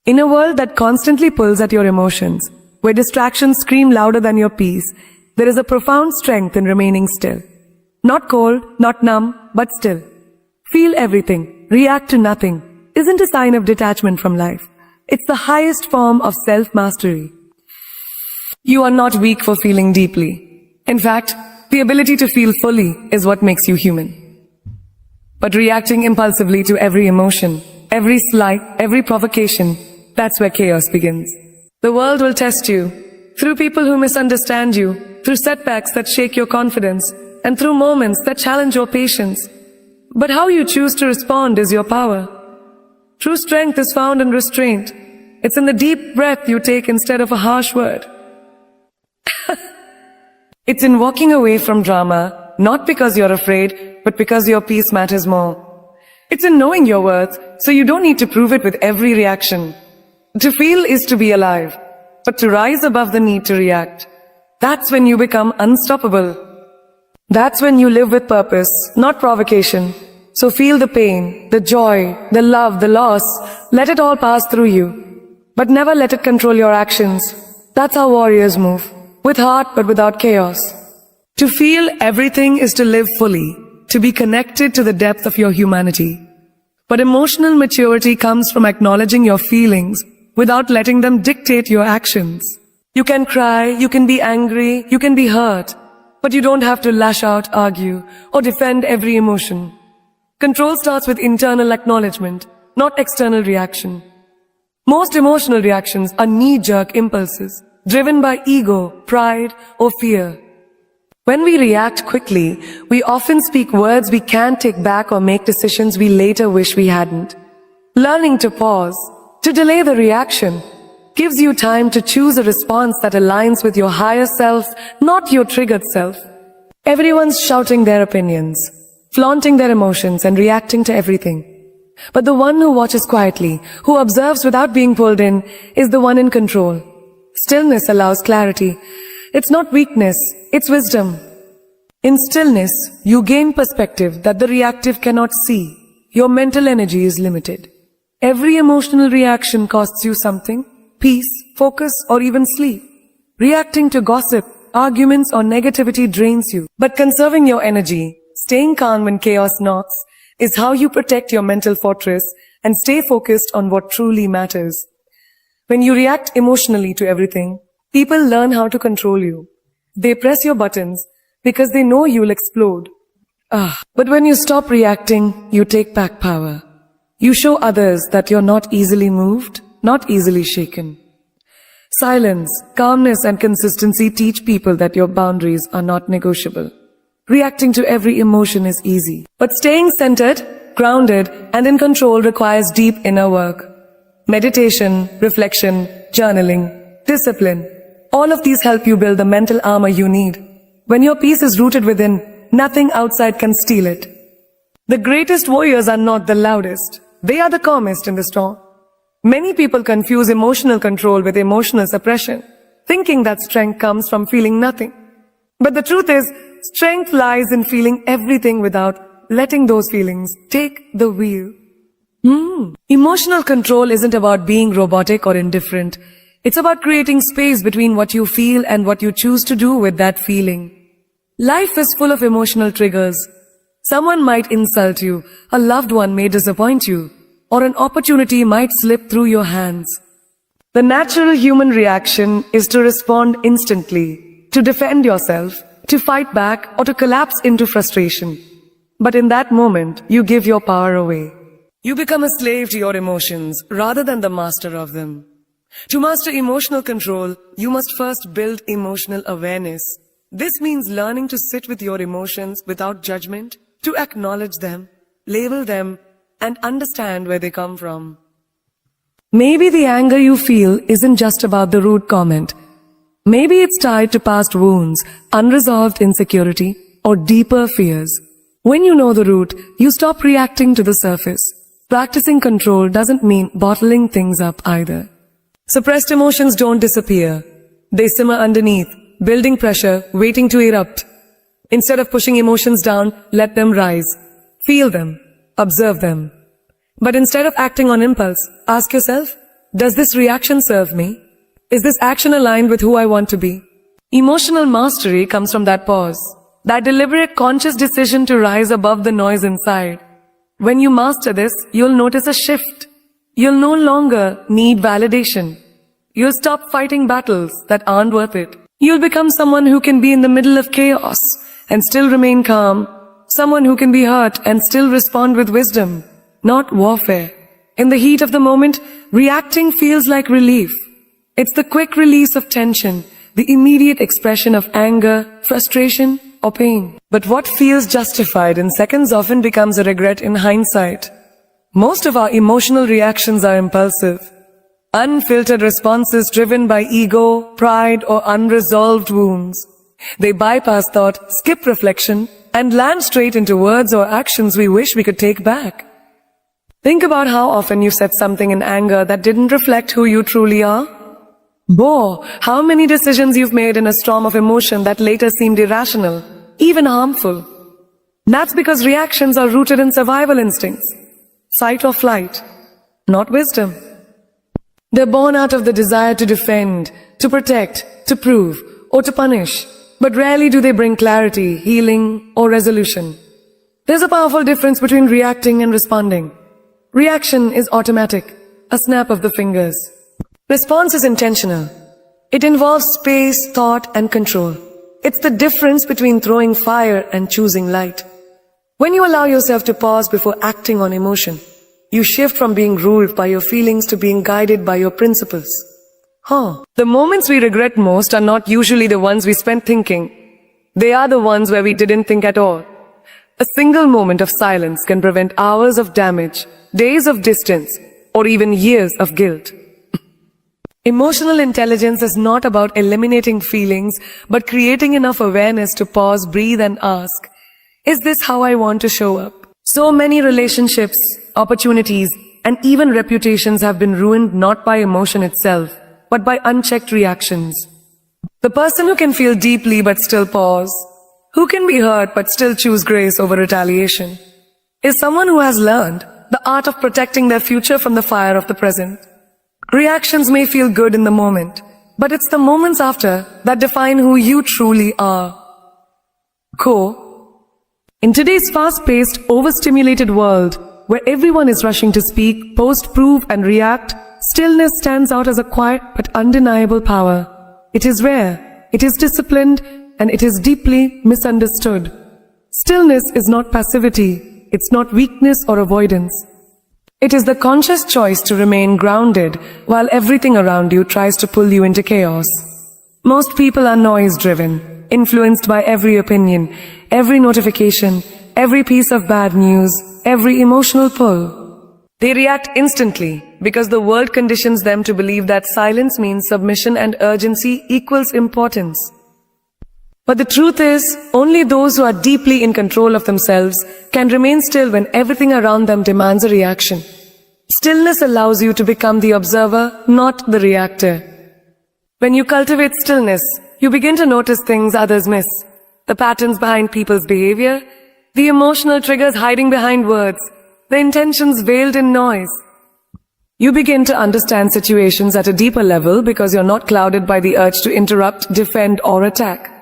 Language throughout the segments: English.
In a world that constantly pulls at your emotions, where distractions scream louder than your peace, there is a profound strength in remaining still. Not cold, not numb, but still. Feel everything, react to nothing, isn't a sign of detachment from life. It's the highest form of self-mastery. You are not weak for feeling deeply. In fact, the ability to feel fully is what makes you human. But reacting impulsively to every emotion, every slight, every provocation, that's where chaos begins. The world will test you, through people who misunderstand you, through setbacks that shake your confidence, and through moments that challenge your patience. But how you choose to respond is your power. True strength is found in restraint. It's in the deep breath you take instead of a harsh word. It's in walking away from drama, not because you're afraid, but because your peace matters more. It's in knowing your worth, so you don't need to prove it with every reaction. To feel is to be alive, but to rise above the need to react. That's when you become unstoppable. That's when you live with purpose, not provocation. So feel the pain, the joy, the love, the loss. Let it all pass through you. But never let it control your actions. That's how warriors move. With heart but without chaos. To feel everything is to live fully, to be connected to the depth of your humanity. But emotional maturity comes from acknowledging your feelings without letting them dictate your actions. You can cry, you can be angry, you can be hurt, but you don't have to lash out, argue, or defend every emotion. Control starts with internal acknowledgement, not external reaction. Most emotional reactions are knee-jerk impulses, driven by ego, pride, or fear. When we react quickly, we often speak words we can't take back or make decisions we later wish we hadn't. Learning to pause, to delay the reaction, gives you time to choose a response that aligns with your higher self, not your triggered self. Everyone's shouting their opinions, flaunting their emotions and reacting to everything. But the one who watches quietly, who observes without being pulled in, is the one in control. Stillness allows clarity. It's not weakness, it's wisdom. In stillness, you gain perspective that the reactive cannot see. Your mental energy is limited. Every emotional reaction costs you something, peace, focus, or even sleep. Reacting to gossip, arguments, or negativity drains you. But conserving your energy, staying calm when chaos knocks, is how you protect your mental fortress and stay focused on what truly matters. When you react emotionally to everything, people learn how to control you. They press your buttons because they know you'll explode. But when you stop reacting, you take back power. You show others that you're not easily moved, not easily shaken. Silence, calmness, and consistency teach people that your boundaries are not negotiable. Reacting to every emotion is easy, but staying centered, grounded, and in control requires deep inner work. Meditation, reflection, journaling, discipline, all of these help you build the mental armor you need. When your peace is rooted within, nothing outside can steal it. The greatest warriors are not the loudest. They are the calmest in the storm. Many people confuse emotional control with emotional suppression, thinking that strength comes from feeling nothing. But the truth is, strength lies in feeling everything without letting those feelings take the wheel. Emotional control isn't about being robotic or indifferent. It's about creating space between what you feel and what you choose to do with that feeling. Life is full of emotional triggers. Someone might insult you, a loved one may disappoint you, or an opportunity might slip through your hands. The natural human reaction is to respond instantly, to defend yourself, to fight back, or to collapse into frustration. But in that moment, you give your power away. You become a slave to your emotions rather than the master of them. To master emotional control, you must first build emotional awareness. This means learning to sit with your emotions without judgment, to acknowledge them, label them, and understand where they come from. Maybe the anger you feel isn't just about the rude comment. Maybe it's tied to past wounds, unresolved insecurity, or deeper fears. When you know the root, you stop reacting to the surface. Practicing control doesn't mean bottling things up either. Suppressed emotions don't disappear. They simmer underneath, building pressure, waiting to erupt. Instead of pushing emotions down, let them rise. Feel them. Observe them. But instead of acting on impulse, ask yourself, Does this reaction serve me? Is this action aligned with who I want to be? Emotional mastery comes from that pause, that deliberate conscious decision to rise above the noise inside. When you master this, you'll notice a shift. You'll no longer need validation. You'll stop fighting battles that aren't worth it. You'll become someone who can be in the middle of chaos and still remain calm. Someone who can be hurt and still respond with wisdom, not warfare. In the heat of the moment, reacting feels like relief. It's the quick release of tension, the immediate expression of anger, frustration, or pain. But what feels justified in seconds often becomes a regret in hindsight. Most of our emotional reactions are impulsive, unfiltered responses driven by ego, pride, or unresolved wounds. They bypass thought, skip reflection, and land straight into words or actions we wish we could take back. Think about how often you said something in anger that didn't reflect who you truly are. How many decisions you've made in a storm of emotion that later seemed irrational, even harmful. That's because reactions are rooted in survival instincts, fight or flight, not wisdom. They're born out of the desire to defend, to protect, to prove, or to punish, but rarely do they bring clarity, healing, or resolution. There's a powerful difference between reacting and responding. Reaction is automatic, a snap of the fingers. Response is intentional. It involves space, thought, and control. It's the difference between throwing fire and choosing light. When you allow yourself to pause before acting on emotion, you shift from being ruled by your feelings to being guided by your principles. The moments we regret most are not usually the ones we spent thinking. They are the ones where we didn't think at all. A single moment of silence can prevent hours of damage, days of distance, or even years of guilt. Emotional intelligence is not about eliminating feelings, but creating enough awareness to pause, breathe, and ask, is this how I want to show up? So many relationships, opportunities, and even reputations have been ruined not by emotion itself, but by unchecked reactions. The person who can feel deeply but still pause, who can be hurt but still choose grace over retaliation, is someone who has learned the art of protecting their future from the fire of the present. Reactions may feel good in the moment, but it's the moments after that define who you truly are. In today's fast-paced, overstimulated world, where everyone is rushing to speak, post, prove, and react, stillness stands out as a quiet but undeniable power. It is rare, it is disciplined, and it is deeply misunderstood. Stillness is not passivity, it's not weakness or avoidance. It is the conscious choice to remain grounded while everything around you tries to pull you into chaos. Most people are noise-driven, influenced by every opinion, every notification, every piece of bad news, every emotional pull. They react instantly because the world conditions them to believe that silence means submission and urgency equals importance. But the truth is, only those who are deeply in control of themselves can remain still when everything around them demands a reaction. Stillness allows you to become the observer, not the reactor. When you cultivate stillness, you begin to notice things others miss. The patterns behind people's behavior, the emotional triggers hiding behind words, the intentions veiled in noise. You begin to understand situations at a deeper level because you're not clouded by the urge to interrupt, defend, or attack.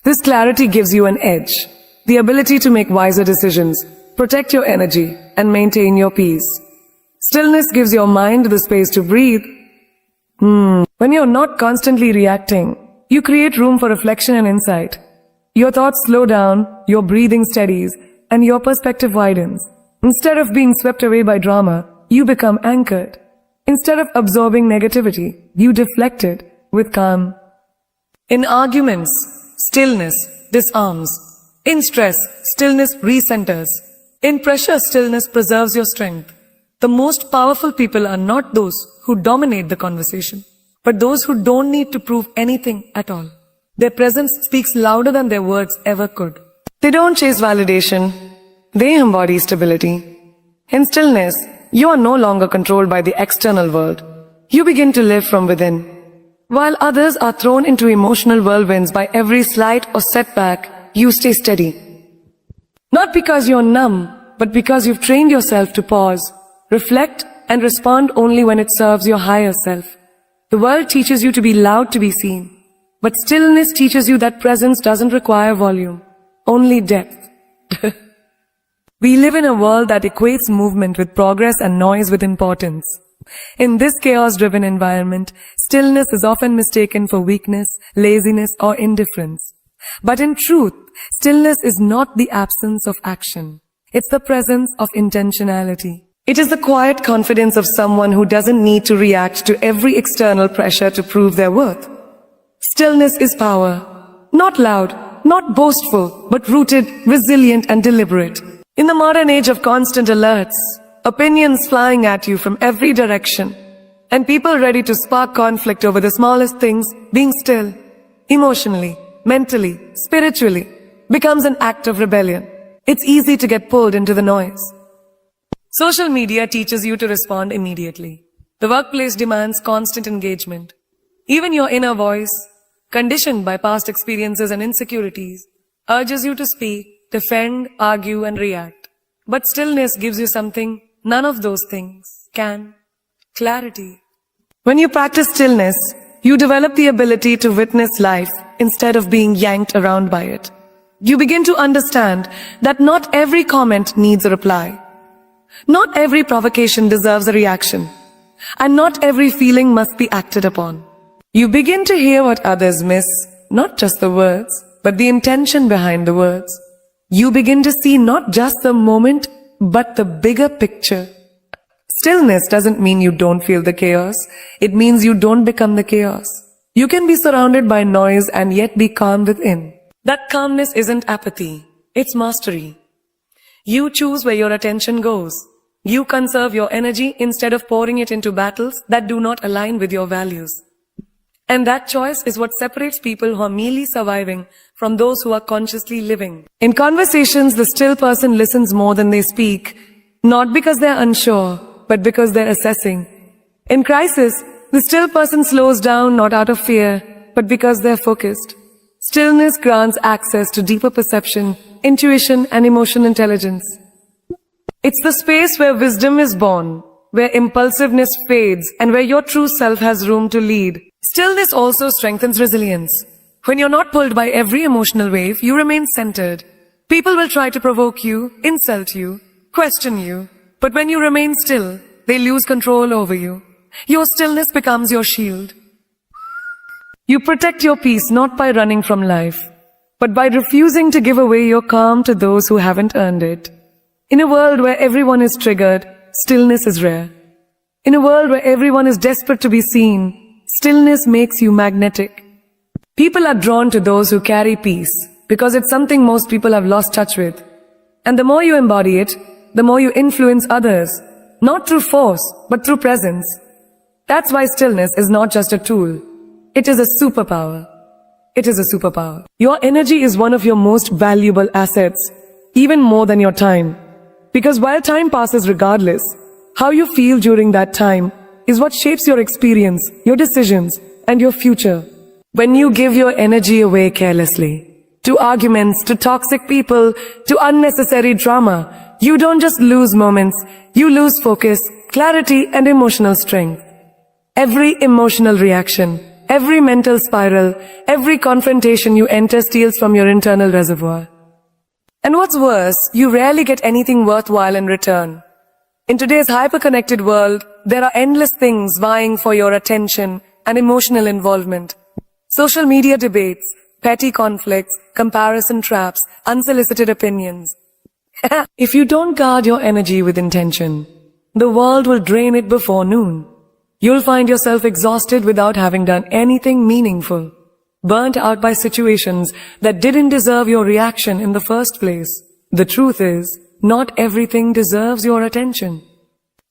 This clarity gives you an edge, the ability to make wiser decisions, protect your energy, and maintain your peace. Stillness gives your mind the space to breathe. When you're not constantly reacting, you create room for reflection and insight. Your thoughts slow down, your breathing steadies, and your perspective widens. Instead of being swept away by drama, you become anchored. Instead of absorbing negativity, you deflect it with calm. In arguments, stillness disarms. In stress, stillness recenters. In pressure, stillness preserves your strength. The most powerful people are not those who dominate the conversation, but those who don't need to prove anything at all. Their presence speaks louder than their words ever could. They don't chase validation. They embody stability. In stillness, you are no longer controlled by the external world. You begin to live from within. While others are thrown into emotional whirlwinds by every slight or setback, you stay steady. Not because you're numb, but because you've trained yourself to pause, reflect, and respond only when it serves your higher self. The world teaches you to be loud to be seen, but stillness teaches you that presence doesn't require volume, only depth. We live in a world that equates movement with progress and noise with importance. In this chaos-driven environment, stillness is often mistaken for weakness, laziness, or indifference. But in truth, stillness is not the absence of action. It's the presence of intentionality. It is the quiet confidence of someone who doesn't need to react to every external pressure to prove their worth. Stillness is power. Not loud, not boastful, but rooted, resilient, and deliberate. In the modern age of constant alerts, opinions flying at you from every direction, and people ready to spark conflict over the smallest things, being still, emotionally, mentally, spiritually, becomes an act of rebellion. It's easy to get pulled into the noise. Social media teaches you to respond immediately. The workplace demands constant engagement. Even your inner voice, conditioned by past experiences and insecurities, urges you to speak, defend, argue, and react. But stillness gives you something none of those things can. Clarity. When you practice stillness, you develop the ability to witness life instead of being yanked around by it. You begin to understand that not every comment needs a reply. Not every provocation deserves a reaction. And not every feeling must be acted upon. You begin to hear what others miss, not just the words, but the intention behind the words. You begin to see not just the moment, but the bigger picture. Stillness doesn't mean you don't feel the chaos. It means you don't become the chaos. You can be surrounded by noise and yet be calm within. That calmness isn't apathy. It's mastery. You choose where your attention goes. You conserve your energy instead of pouring it into battles that do not align with your values. And that choice is what separates people who are merely surviving from those who are consciously living. In conversations, the still person listens more than they speak, not because they're unsure, but because they're assessing. In crisis, the still person slows down not out of fear, but because they're focused. Stillness grants access to deeper perception, intuition, and emotional intelligence. It's the space where wisdom is born, where impulsiveness fades, and where your true self has room to lead. Stillness also strengthens resilience. When you're not pulled by every emotional wave, you remain centered. People will try to provoke you, insult you, question you, but when you remain still, they lose control over you. Your stillness becomes your shield. You protect your peace not by running from life, but by refusing to give away your calm to those who haven't earned it. In a world where everyone is triggered, stillness is rare. In a world where everyone is desperate to be seen, stillness makes you magnetic. People are drawn to those who carry peace because it's something most people have lost touch with. And the more you embody it, the more you influence others, not through force, but through presence. That's why stillness is not just a tool. It is a superpower. It is a superpower. Your energy is one of your most valuable assets, even more than your time. Because while time passes regardless, how you feel during that time is what shapes your experience, your decisions, and your future. When you give your energy away carelessly, to arguments, to toxic people, to unnecessary drama, you don't just lose moments, you lose focus, clarity, and emotional strength. Every emotional reaction, every mental spiral, every confrontation you enter steals from your internal reservoir. And what's worse, you rarely get anything worthwhile in return. In today's hyper-connected world, there are endless things vying for your attention and emotional involvement. Social media debates, petty conflicts, comparison traps, unsolicited opinions. If you don't guard your energy with intention, the world will drain it before noon. You'll find yourself exhausted without having done anything meaningful, burnt out by situations that didn't deserve your reaction in the first place. The truth is, not everything deserves your attention.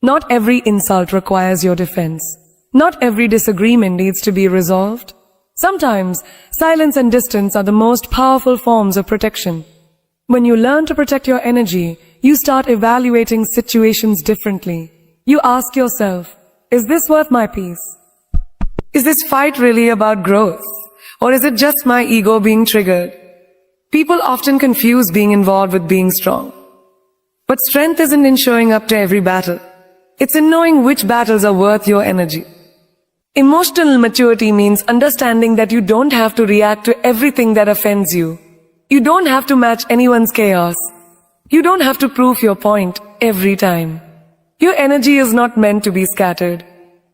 Not every insult requires your defense. Not every disagreement needs to be resolved. Sometimes, silence and distance are the most powerful forms of protection. When you learn to protect your energy, you start evaluating situations differently. You ask yourself, is this worth my peace? Is this fight really about growth? Or is it just my ego being triggered? People often confuse being involved with being strong. But strength isn't in showing up to every battle. It's in knowing which battles are worth your energy. Emotional maturity means understanding that you don't have to react to everything that offends you. You don't have to match anyone's chaos. You don't have to prove your point every time. Your energy is not meant to be scattered.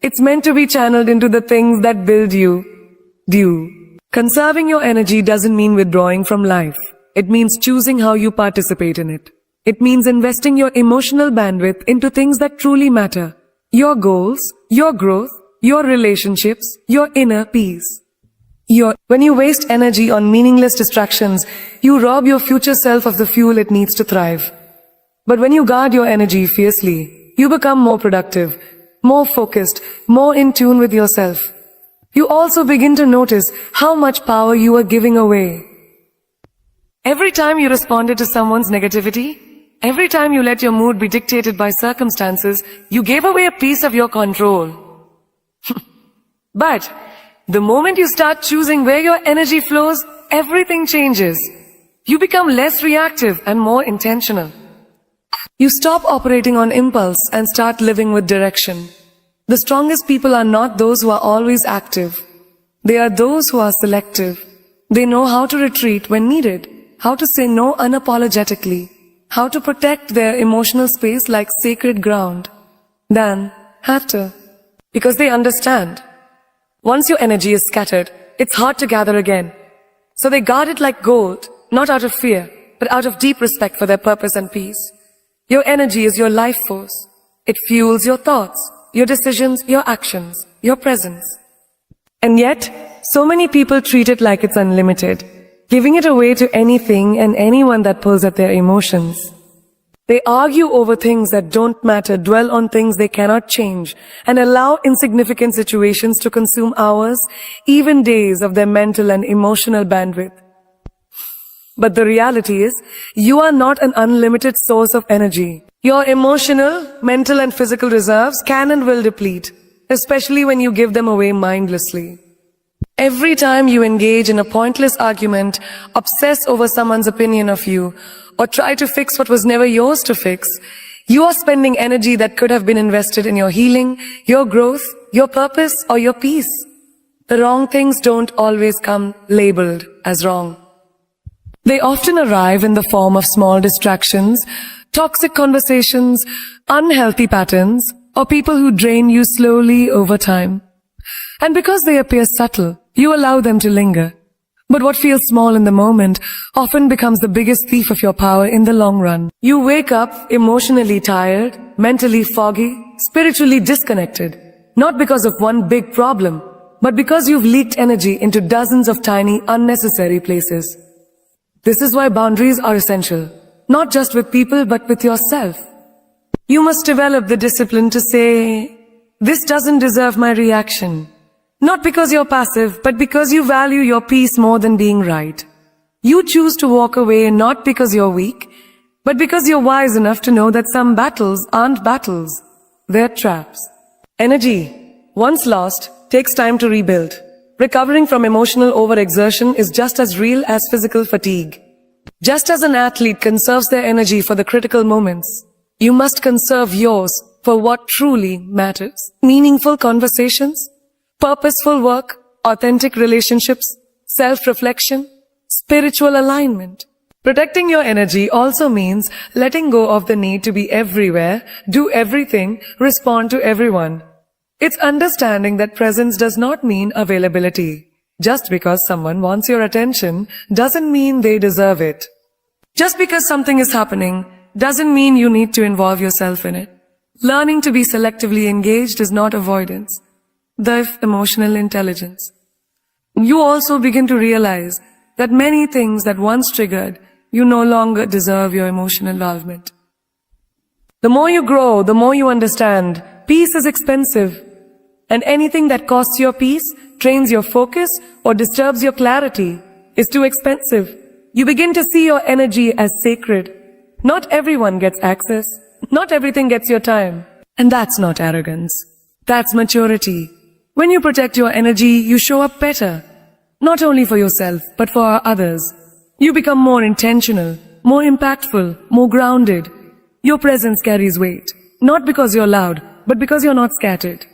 It's meant to be channeled into the things that build you. Conserving your energy doesn't mean withdrawing from life. It means choosing how you participate in it. It means investing your emotional bandwidth into things that truly matter. Your goals, your growth, your relationships, your inner peace. When you waste energy on meaningless distractions, you rob your future self of the fuel it needs to thrive. But when you guard your energy fiercely, you become more productive, more focused, more in tune with yourself. You also begin to notice how much power you are giving away. Every time you responded to someone's negativity, every time you let your mood be dictated by circumstances, you gave away a piece of your control. But the moment you start choosing where your energy flows, everything changes. You become less reactive and more intentional. You stop operating on impulse and start living with direction. The strongest people are not those who are always active. They are those who are selective. They know how to retreat when needed, how to say no unapologetically, how to protect their emotional space like sacred ground. Then, have to. Because they understand. Once your energy is scattered, it's hard to gather again. So they guard it like gold, not out of fear, but out of deep respect for their purpose and peace. Your energy is your life force. It fuels your thoughts, your decisions, your actions, your presence. And yet, so many people treat it like it's unlimited, giving it away to anything and anyone that pulls at their emotions. They argue over things that don't matter, dwell on things they cannot change, and allow insignificant situations to consume hours, even days of their mental and emotional bandwidth. But the reality is, you are not an unlimited source of energy. Your emotional, mental and physical reserves can and will deplete, especially when you give them away mindlessly. Every time you engage in a pointless argument, obsess over someone's opinion of you, or try to fix what was never yours to fix, you are spending energy that could have been invested in your healing, your growth, your purpose, or your peace. The wrong things don't always come labeled as wrong. They often arrive in the form of small distractions, toxic conversations, unhealthy patterns, or people who drain you slowly over time. And because they appear subtle, you allow them to linger. But what feels small in the moment often becomes the biggest thief of your power in the long run. You wake up emotionally tired, mentally foggy, spiritually disconnected, not because of one big problem, but because you've leaked energy into dozens of tiny, unnecessary places. This is why boundaries are essential, not just with people but with yourself. You must develop the discipline to say, "This doesn't deserve my reaction." Not because you're passive, but because you value your peace more than being right. You choose to walk away not because you're weak, but because you're wise enough to know that some battles aren't battles. They're traps. Energy, once lost, takes time to rebuild. Recovering from emotional overexertion is just as real as physical fatigue. Just as an athlete conserves their energy for the critical moments, you must conserve yours for what truly matters. Meaningful conversations, purposeful work, authentic relationships, self-reflection, spiritual alignment. Protecting your energy also means letting go of the need to be everywhere, do everything, respond to everyone. It's understanding that presence does not mean availability. Just because someone wants your attention doesn't mean they deserve it. Just because something is happening doesn't mean you need to involve yourself in it. Learning to be selectively engaged is not avoidance. The emotional intelligence. You also begin to realize that many things that once triggered, you no longer deserve your emotional involvement. The more you grow, the more you understand, peace is expensive. And anything that costs your peace, drains your focus, or disturbs your clarity is too expensive. You begin to see your energy as sacred. Not everyone gets access. Not everything gets your time. And that's not arrogance. That's maturity. When you protect your energy, you show up better. Not only for yourself, but for others. You become more intentional, more impactful, more grounded. Your presence carries weight. Not because you're loud, but because you're not scattered.